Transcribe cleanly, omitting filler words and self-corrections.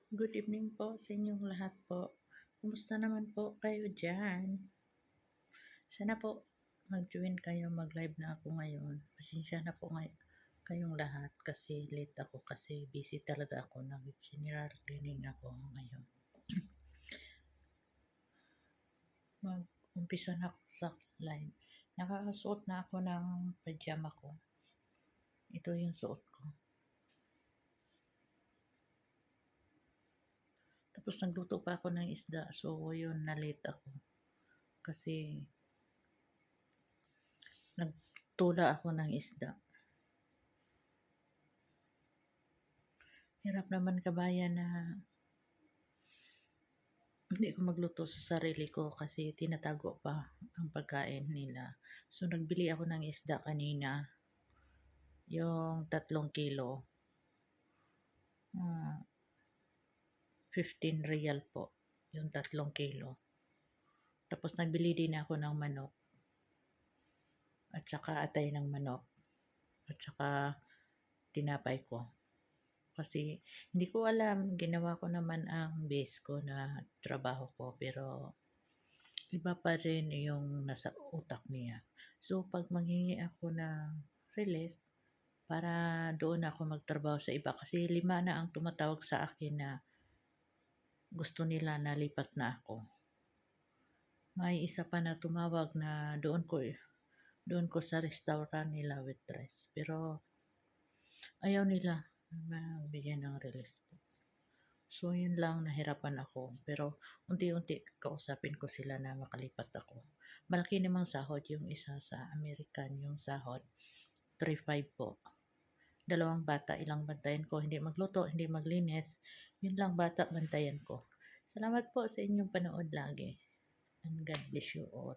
Good evening po sa inyong lahat po. Kumusta naman po kayo diyan? Sana po mag-join kayo, mag-live na ako ngayon. Pasensya na po kayong lahat kasi late ako kasi busy talaga ako. Nag-general cleaning ako ngayon. Mag-umpisa na ako sa live. Nakakasuot na ako ng pajama ko. Ito yung suot ko. Tapos nagluto pa ako ng isda. So yun, na-late ako. Kasi nagtula ako ng isda. Hirap naman kabayan na hindi ko magluto sa sarili ko kasi tinatago pa ang pagkain nila. So nagbili ako ng isda kanina, yung 3 kilo. 15 real po, yung 3 kilo. Tapos nagbili din ako ng manok at saka atay ng manok at saka tinapay ko. Kasi hindi ko alam, ginawa ko naman ang base ko na trabaho ko pero iba pa rin yung nasa utak niya. So pag manghingi ako ng release para doon ako magtrabaho sa iba kasi 5 na ang tumatawag sa akin na gusto nila na lipat na ako. May isa pa na tumawag na doon ko sa restaurant nila waitress pero ayaw nila mabigyan ng release po. So, yun lang, nahirapan ako. Pero, unti-unti, kausapin ko sila na makalipat ako. Malaki namang sahod yung isa sa American, yung sahod. 3.5 po. 2 bata, ilang bantayan ko. Hindi magluto, hindi maglinis. Yun lang bata, bantayan ko. Salamat po sa inyong panood lagi. And God bless you all.